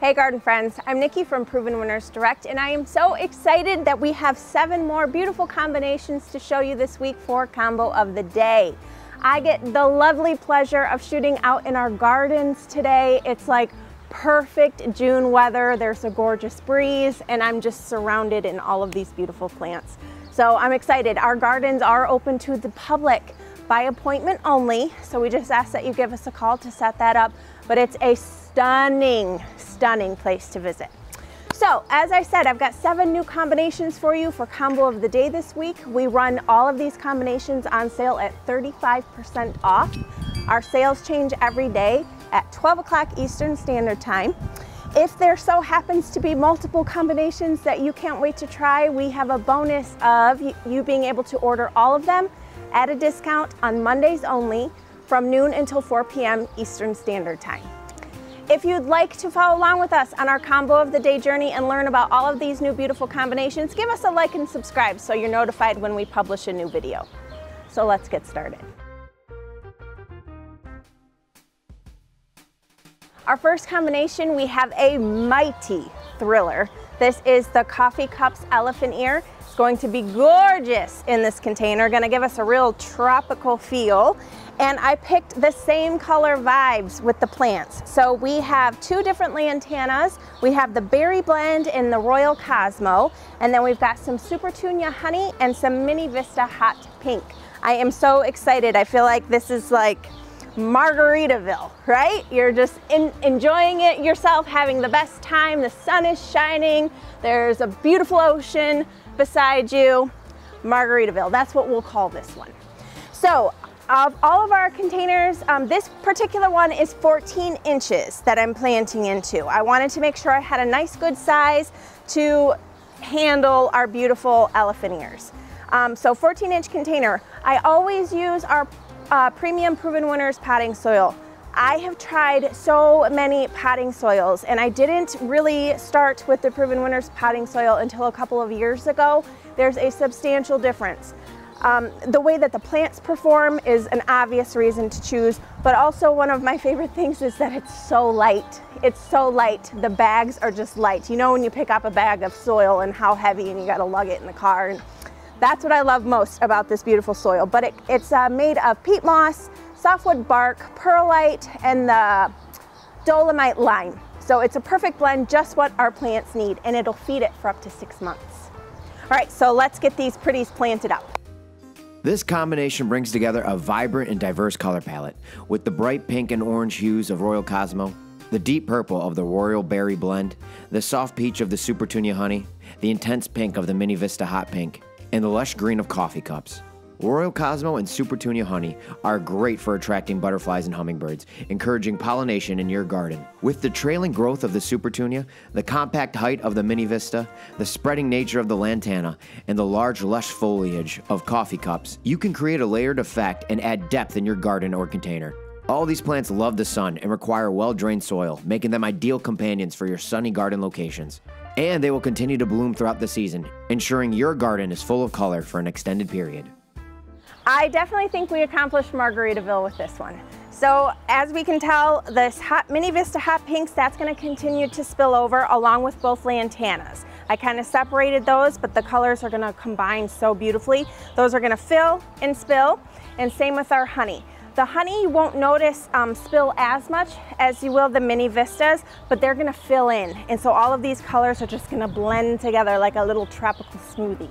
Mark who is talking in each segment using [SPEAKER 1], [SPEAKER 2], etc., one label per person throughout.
[SPEAKER 1] Hey garden friends, I'm Nikki from Proven Winners Direct, and I am so excited that we have 7 more beautiful combinations to show you this week for Combo of the Day. I get the lovely pleasure of shooting out in our gardens today. It's like perfect June weather. There's a gorgeous breeze, and I'm just surrounded in all of these beautiful plants. So I'm excited. Our gardens are open to the public by appointment only, so we just ask that you give us a call to set that up, but it's a stunning place to visit. So as I said, I've got 7 new combinations for you for Combo of the Day this week. We run all of these combinations on sale at 35% off. Our sales change every day at 12 o'clock Eastern Standard Time. If there so happens to be multiple combinations that you can't wait to try, we have a bonus of you being able to order all of them at a discount on Mondays only from noon until 4 p.m. Eastern Standard Time. If you'd like to follow along with us on our Combo of the Day journey and learn about all of these new beautiful combinations, give us a like and subscribe so you're notified when we publish a new video. So let's get started. Our first combination, we have a mighty thriller. This is the Coffee Cups Elephant Ear. It's going to be gorgeous in this container, going to give us a real tropical feel. And I picked the same color vibes with the plants. So we have 2 different lantanas. We have the Berry Blend and the Royal Cosmo. And then we've got some Supertunia Honey and some Mini Vista Hot Pink. I am so excited. I feel like this is like Margaritaville, right? You're just enjoying it yourself, having the best time. The sun is shining. There's a beautiful ocean beside you. Margaritaville, that's what we'll call this one. So of all of our containers, this particular one is 14 inches that I'm planting into. I wanted to make sure I had a nice good size to handle our beautiful elephant ears. So 14-inch container. I always use our premium Proven Winners potting soil. I have tried so many potting soils, and I didn't really start with the Proven Winners potting soil until a couple of years ago. There's a substantial difference. The way that the plants perform is an obvious reason to choose, but also one of my favorite things is that it's so light. It's so light. The bags are just light. You know when you pick up a bag of soil and how heavy and you gotta lug it in the car. And that's what I love most about this beautiful soil. But it's made of peat moss, softwood bark, perlite, and the dolomite lime. So it's a perfect blend, just what our plants need, and it'll feed it for up to 6 months. All right, so let's get these pretties planted up.
[SPEAKER 2] This combination brings together a vibrant and diverse color palette with the bright pink and orange hues of Royal Cosmo, the deep purple of the Royal Berry Blend, the soft peach of the Supertunia Honey, the intense pink of the Mini Vista Hot Pink, and the lush green of Coffee Cups. Royal Cosmo and Supertunia Honey are great for attracting butterflies and hummingbirds, encouraging pollination in your garden. With the trailing growth of the Supertunia, the compact height of the Mini Vista, the spreading nature of the lantana, and the large lush foliage of Coffee Cups, you can create a layered effect and add depth in your garden or container. All these plants love the sun and require well-drained soil, making them ideal companions for your sunny garden locations. And they will continue to bloom throughout the season, ensuring your garden is full of color for an extended period.
[SPEAKER 1] I definitely think we accomplished Margaritaville with this one. So as we can tell, this Mini Vista Hot Pinks, that's going to continue to spill over along with both lantanas. I kind of separated those, but the colors are going to combine so beautifully. Those are going to fill and spill, and same with our honey. The honey you won't notice spill as much as you will the Mini Vistas, but they're going to fill in. And so all of these colors are just going to blend together like a little tropical smoothie.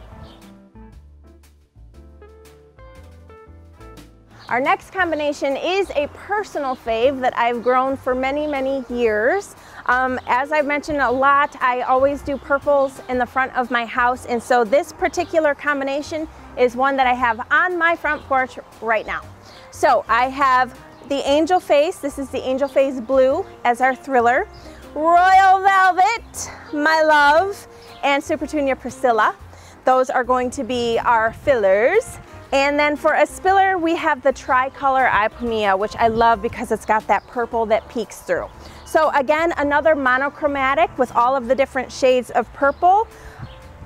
[SPEAKER 1] Our next combination is a personal fave that I've grown for many years. As I've mentioned a lot, I always do purples in the front of my house, and so this particular combination is one that I have on my front porch right now. So I have the Angel Face, this is the Angel Face Blue as our thriller, Royal Velvet, my love, and Supertunia Priscilla. Those are going to be our fillers. And then for a spiller, we have the Tricolor Ipomea, which I love because it's got that purple that peeks through. So again, another monochromatic with all of the different shades of purple.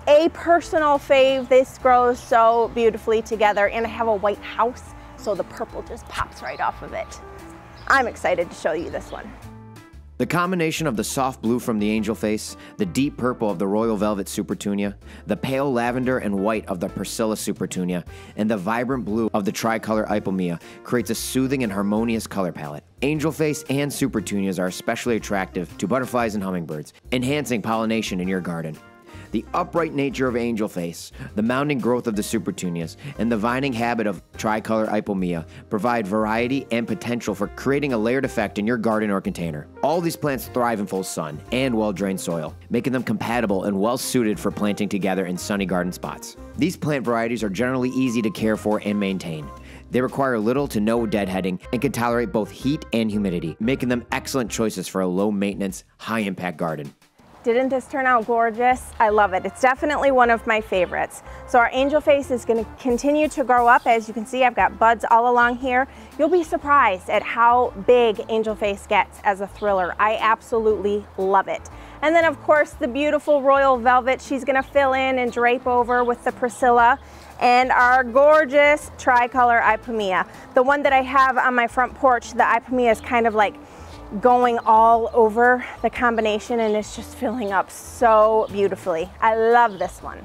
[SPEAKER 1] A personal fave. This grows so beautifully together, and I have a white house, so the purple just pops right off of it. I'm excited to show you this one.
[SPEAKER 2] The The combination of the soft blue from the Angel Face, the deep purple of the Royal Velvet Supertunia, the pale lavender and white of the Priscilla Supertunia, and the vibrant blue of the tricolor Ipomea creates a soothing and harmonious color palette. Angel Face and Supertunias are especially attractive to butterflies and hummingbirds, enhancing pollination in your garden. The upright nature of Angel Face, the mounding growth of the Supertunias, and the vining habit of tricolor Ipomea provide variety and potential for creating a layered effect in your garden or container. All these plants thrive in full sun and well-drained soil, making them compatible and well-suited for planting together in sunny garden spots. These plant varieties are generally easy to care for and maintain. They require little to no deadheading and can tolerate both heat and humidity, making them excellent choices for a low-maintenance, high-impact garden.
[SPEAKER 1] Didn't this turn out gorgeous? I love it. It's definitely one of my favorites. So our Angel Face is going to continue to grow up. As you can see, I've got buds all along here. You'll be surprised at how big Angel Face gets as a thriller. I absolutely love it. And then of course the beautiful Royal Velvet, she's going to fill in and drape over with the Priscilla. And our gorgeous tricolor Ipomea. The one that I have on my front porch, the Ipomea is kind of like going all over the combination and it's just filling up so beautifully. I love this one.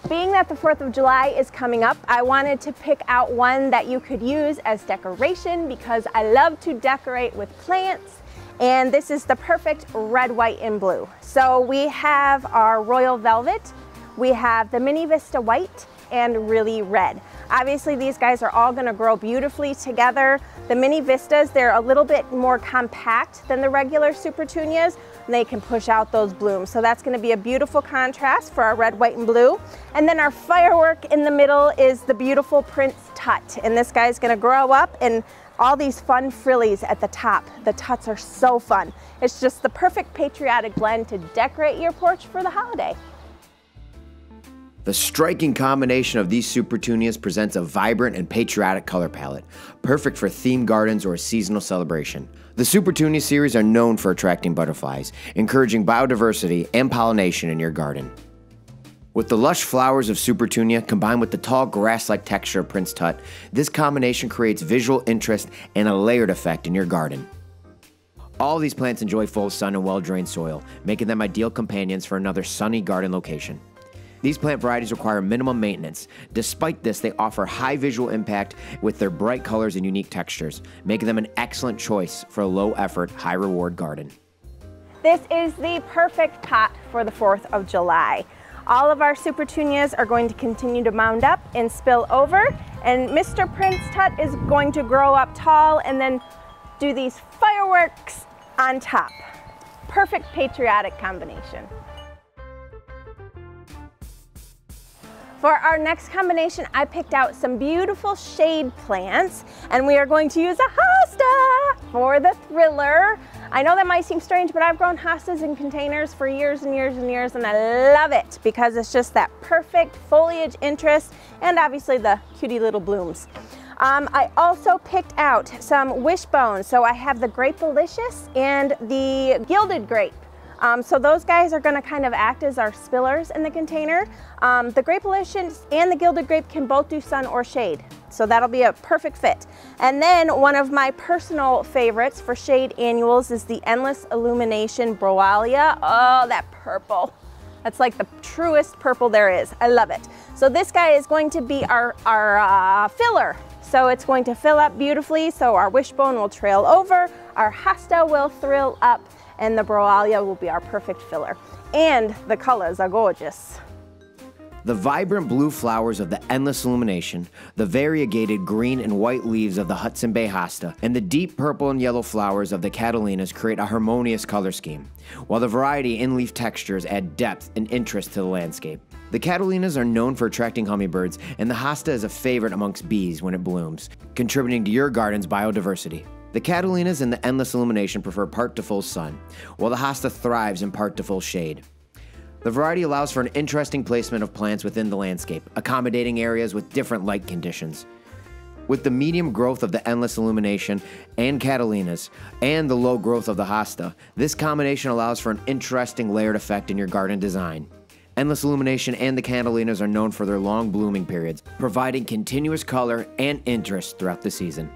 [SPEAKER 1] Being that the 4th of July is coming up, I wanted to pick out one that you could use as decoration because I love to decorate with plants, and this is the perfect red, white, and blue. So we have our Royal Velvet, we have the Mini Vista White, and Really Red. Obviously these guys are all going to grow beautifully together. The Mini Vistas, they're a little bit more compact than the regular Supertunias, and they can push out those blooms. So that's going to be a beautiful contrast for our red, white, and blue. And then our firework in the middle is the beautiful Prince Tut, and this guy's going to grow up and all these fun frillies at the top. The tuts are so fun. It's just the perfect patriotic blend to decorate your porch for the holiday.
[SPEAKER 2] The striking combination of these Supertunias presents a vibrant and patriotic color palette, perfect for themed gardens or a seasonal celebration. The Supertunia series are known for attracting butterflies, encouraging biodiversity and pollination in your garden. With the lush flowers of Supertunia combined with the tall grass-like texture of Prince Tut, this combination creates visual interest and a layered effect in your garden. All these plants enjoy full sun and well-drained soil, making them ideal companions for another sunny garden location. These plant varieties require minimum maintenance. Despite this, they offer high visual impact with their bright colors and unique textures, making them an excellent choice for a low-effort, high-reward garden.
[SPEAKER 1] This is the perfect pot for the 4th of July. All of our Supertunias are going to continue to mound up and spill over, and Mr. Prince Tut is going to grow up tall and then do these fireworks on top. Perfect patriotic combination. For our next combination, I picked out some beautiful shade plants, and we are going to use a hosta for the thriller. I know that might seem strange, but I've grown hostas in containers for years and years and years, and I love it because it's just that perfect foliage interest and obviously the cutie little blooms. I also picked out some wishbones. So I have the Grapelicious and the Gilded Grape. So those guys are going to kind of act as our spillers in the container. The Grapelicious and the Gilded Grape can both do sun or shade, so that'll be a perfect fit. And then one of my personal favorites for shade annuals is the Endless Illumination Broalia. Oh, that purple. That's like the truest purple there is. I love it. So this guy is going to be our filler. So it's going to fill up beautifully, so our wishbone will trail over, our hosta will thrill up, and the Broalia will be our perfect filler. And the colors are gorgeous.
[SPEAKER 2] The vibrant blue flowers of the Endless Illumination, the variegated green and white leaves of the Hudson Bay Hosta, and the deep purple and yellow flowers of the Catalinas create a harmonious color scheme, while the variety in leaf textures add depth and interest to the landscape. The Catalinas are known for attracting hummingbirds, and the hosta is a favorite amongst bees when it blooms, contributing to your garden's biodiversity. The Catalinas and the Endless Illumination prefer part to full sun, while the hosta thrives in part to full shade. The variety allows for an interesting placement of plants within the landscape, accommodating areas with different light conditions. With the medium growth of the Endless Illumination and Catalinas, and the low growth of the hosta, this combination allows for an interesting layered effect in your garden design. Endless Illumination and the Catalinas are known for their long blooming periods, providing continuous color and interest throughout the season.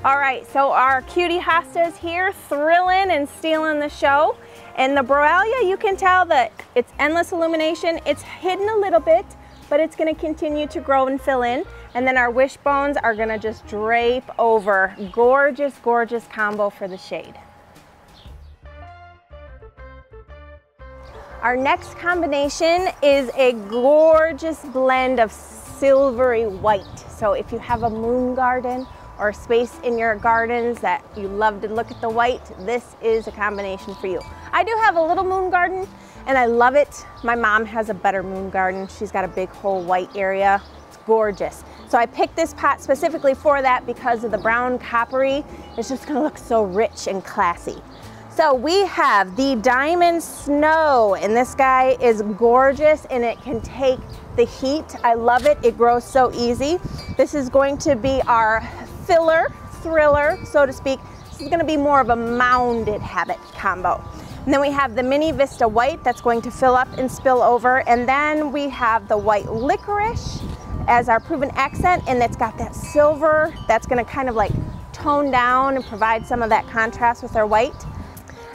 [SPEAKER 1] All right, so our cutie hostas here thrilling and stealing the show. And the Broalia, you can tell that it's endless illumination. It's hidden a little bit, but it's gonna continue to grow and fill in. And then our wishbones are gonna just drape over. Gorgeous, gorgeous combo for the shade. Our next combination is a gorgeous blend of silvery white. So if you have a moon garden or space in your gardens that you love to look at the white, this is a combination for you. I do have a little moon garden and I love it. My mom has a better moon garden. She's got a big whole white area. It's gorgeous. So I picked this pot specifically for that because of the brown coppery. It's just gonna look so rich and classy. So we have the Diamond Snow, and this guy is gorgeous and it can take the heat. I love it. It grows so easy. This is going to be our filler, thriller, so to speak. This is gonna be more of a mounded habit combo. And then we have the Mini Vista White that's going to fill up and spill over. And then we have the White Licorice as our proven accent, and it's got that silver that's gonna kind of like tone down and provide some of that contrast with our white.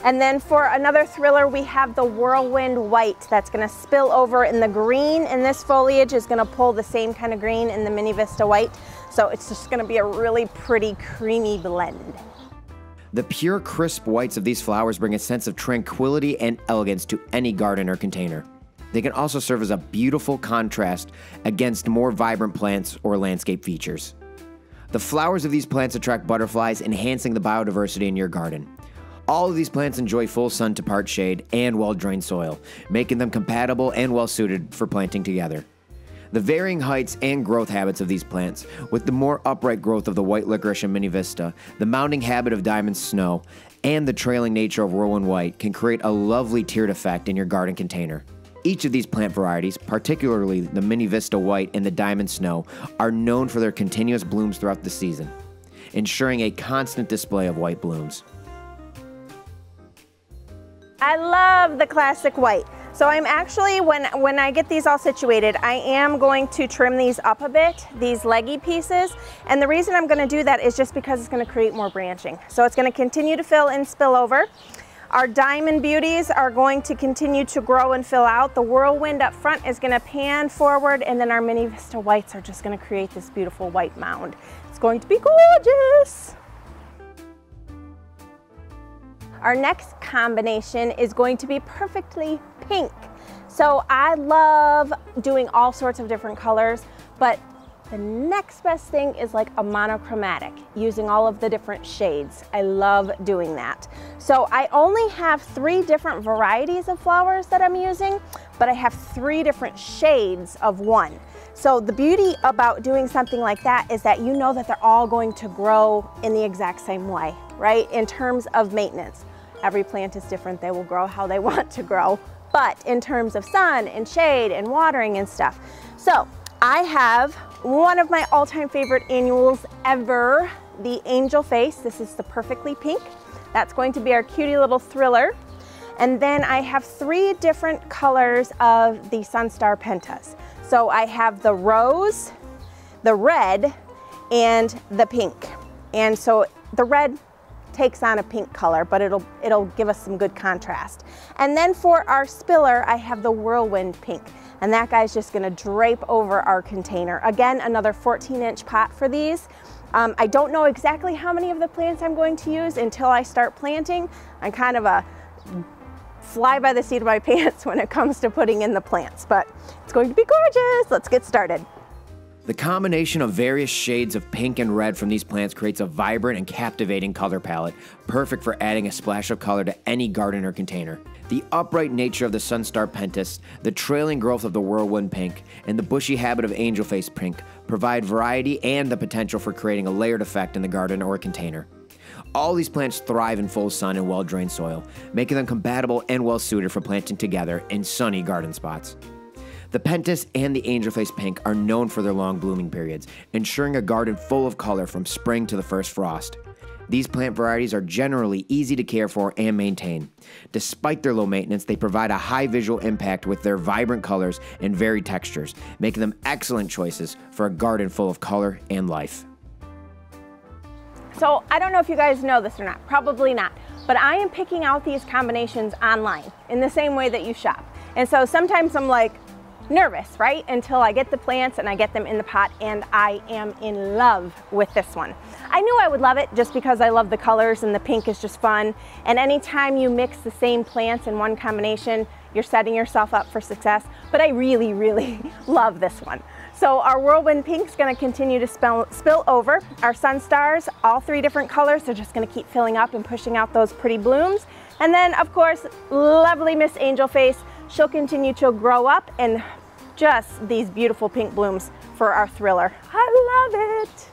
[SPEAKER 1] And then for another thriller, we have the Whirlwind White that's gonna spill over, in the green in this foliage is gonna pull the same kind of green in the Mini Vista White. So it's just gonna be a really pretty creamy blend.
[SPEAKER 2] The pure, crisp whites of these flowers bring a sense of tranquility and elegance to any garden or container. They can also serve as a beautiful contrast against more vibrant plants or landscape features. The flowers of these plants attract butterflies, enhancing the biodiversity in your garden. All of these plants enjoy full sun to part shade and well-drained soil, making them compatible and well-suited for planting together. The varying heights and growth habits of these plants, with the more upright growth of the White Licorice and Mini Vista, the mounding habit of Diamond Snow, and the trailing nature of Whirlwind White can create a lovely tiered effect in your garden container. Each of these plant varieties, particularly the Mini Vista White and the Diamond Snow, are known for their continuous blooms throughout the season, ensuring a constant display of white blooms.
[SPEAKER 1] I love the classic white. So I'm actually, when I get these all situated, I am going to trim these up a bit, these leggy pieces. And the reason I'm gonna do that is just because it's gonna create more branching. So it's gonna continue to fill and spill over. Our Diamond Beauties are going to continue to grow and fill out. The Whirlwind up front is gonna pan forward, and then our Mini Vista Whites are just gonna create this beautiful white mound. It's going to be gorgeous. Our next combination is going to be perfectly pink. So I love doing all sorts of different colors, but the next best thing is like a monochromatic, using all of the different shades. I love doing that. So I only have 3 different varieties of flowers that I'm using, but I have 3 different shades of one. So the beauty about doing something like that is that you know that they're all going to grow in the exact same way, right? In terms of maintenance. Every plant is different. They will grow how they want to grow, but in terms of sun and shade and watering and stuff. So I have one of my all-time favorite annuals ever, the Angel Face. This is the perfectly pink. That's going to be our cutie little thriller. And then I have 3 different colors of the Sunstar Pentas. So I have the rose, the red, and the pink. And so the red takes on a pink color, but it'll give us some good contrast. And then for our spiller, I have the Whirlwind Pink, and that guy's just gonna drape over our container. Again, another 14-inch pot for these. I don't know exactly how many of the plants I'm going to use until I start planting. I'm kind of a fly by the seat of my pants when it comes to putting in the plants, but it's going to be gorgeous. Let's get started.
[SPEAKER 2] The combination of various shades of pink and red from these plants creates a vibrant and captivating color palette, perfect for adding a splash of color to any garden or container. The upright nature of the Sunstar Pentas, the trailing growth of the Whirlwind Pink, and the bushy habit of Angel Face Pink provide variety and the potential for creating a layered effect in the garden or container. All these plants thrive in full sun and well-drained soil, making them compatible and well-suited for planting together in sunny garden spots. The Pentas and the Angel Face Pink are known for their long blooming periods, ensuring a garden full of color from spring to the first frost. These plant varieties are generally easy to care for and maintain. Despite their low maintenance, they provide a high visual impact with their vibrant colors and varied textures, making them excellent choices for a garden full of color and life.
[SPEAKER 1] So I don't know if you guys know this or not, probably not, but I am picking out these combinations online in the same way that you shop. And so sometimes I'm like nervous, right? Until I get the plants and I get them in the pot, and I am in love with this one. I knew I would love it just because I love the colors and the pink is just fun. And anytime you mix the same plants in one combination, you're setting yourself up for success. But I really, really love this one. So our Whirlwind Pink's gonna continue to spill over. Our Sunstars, all 3 different colors, they're just gonna keep filling up and pushing out those pretty blooms. And then of course, lovely Miss Angel Face, she'll continue to grow up and just these beautiful pink blooms for our Thriller. I love it.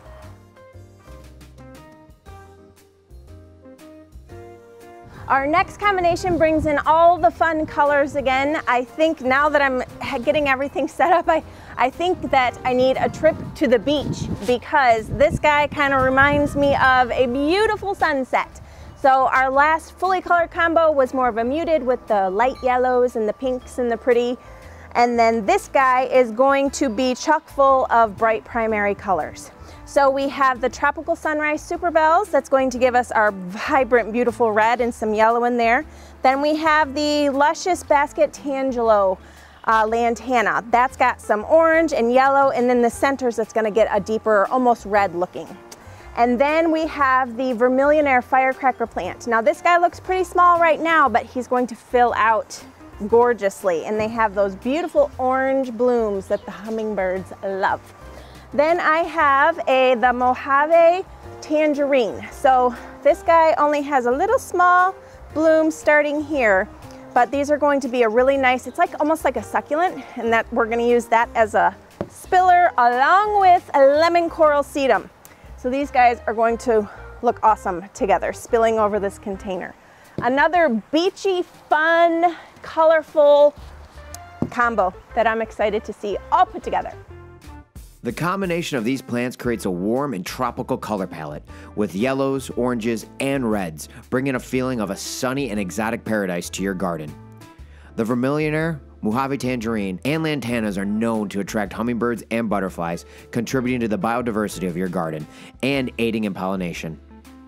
[SPEAKER 1] Our next combination brings in all the fun colors again. I think now that I'm getting everything set up, I think that I need a trip to the beach because this guy kind of reminds me of a beautiful sunset. So our last fully colored combo was more of a muted with the light yellows and the pinks and the pretty. And then this guy is going to be chock full of bright primary colors. So we have the Tropical Sunrise Super Bells that's going to give us our vibrant, beautiful red and some yellow in there. Then we have the Luscious Basket Tangelo Lantana. That's got some orange and yellow, and then the centers that's gonna get a deeper, almost red looking. And then we have the Vermillionaire Firecracker plant. Now this guy looks pretty small right now, but he's going to fill out gorgeously, and they have those beautiful orange blooms that the hummingbirds love. Then I have the Mojave Tangerine. So this guy only has a little small bloom starting here, but these are going to be a really nice, it's like almost like a succulent, and that we're gonna use that as a spiller along with a Lemon Coral Sedum. So these guys are going to look awesome together, spilling over this container. Another beachy, fun, colorful combo that I'm excited to see all put together.
[SPEAKER 2] The combination of these plants creates a warm and tropical color palette with yellows, oranges, and reds, bringing a feeling of a sunny and exotic paradise to your garden. The Vermillionaire, Mojave Tangerine, and Lantanas are known to attract hummingbirds and butterflies, contributing to the biodiversity of your garden and aiding in pollination.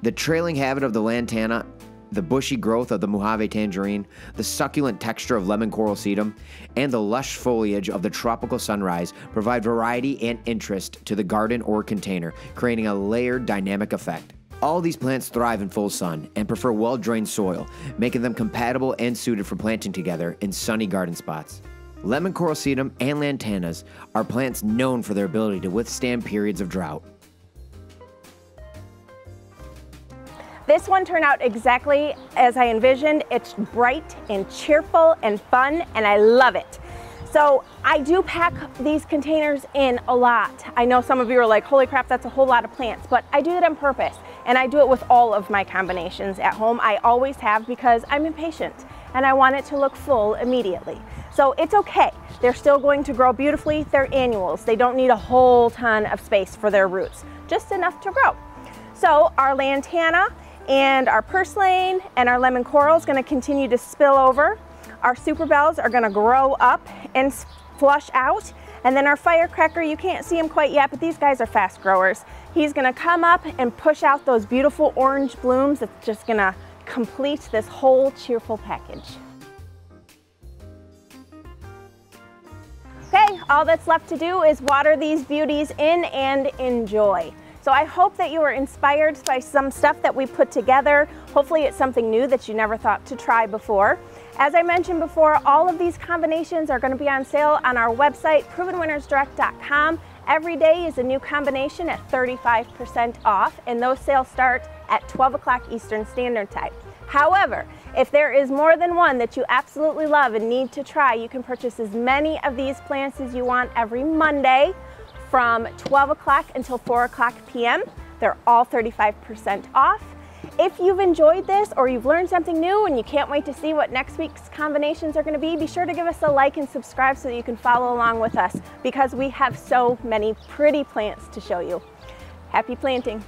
[SPEAKER 2] The trailing habit of the Lantana, the bushy growth of the Mojave Tangerine, the succulent texture of Lemon Coral Sedum, and the lush foliage of the Tropical Sunrise provide variety and interest to the garden or container, creating a layered dynamic effect. All these plants thrive in full sun and prefer well-drained soil, making them compatible and suited for planting together in sunny garden spots. Lemon Coral Sedum and Lantanas are plants known for their ability to withstand periods of drought.
[SPEAKER 1] This one turned out exactly as I envisioned. It's bright and cheerful and fun, and I love it. So I do pack these containers in a lot. I know some of you are like, holy crap, that's a whole lot of plants, but I do it on purpose, and I do it with all of my combinations at home. I always have, because I'm impatient and I want it to look full immediately. So it's okay. They're still going to grow beautifully. They're annuals. They don't need a whole ton of space for their roots, just enough to grow. So our Lantana and our Purslane and our Lemon Coral is going to continue to spill over. Our Super Bells are going to grow up and flush out. And then our Firecracker, you can't see him quite yet, but these guys are fast growers. He's going to come up and push out those beautiful orange blooms. That's just going to complete this whole cheerful package. Okay, all that's left to do is water these beauties in and enjoy. So I hope that you were inspired by some stuff that we put together. Hopefully it's something new that you never thought to try before. As I mentioned before, all of these combinations are going to be on sale on our website, provenwinnersdirect.com. Every day is a new combination at 35% off, and those sales start at 12 o'clock Eastern Standard Time. However, if there is more than one that you absolutely love and need to try, you can purchase as many of these plants as you want every Monday from 12 o'clock until 4 o'clock p.m. They're all 35% off. If you've enjoyed this or you've learned something new and you can't wait to see what next week's combinations are going to be sure to give us a like and subscribe so that you can follow along with us, because we have so many pretty plants to show you. Happy planting!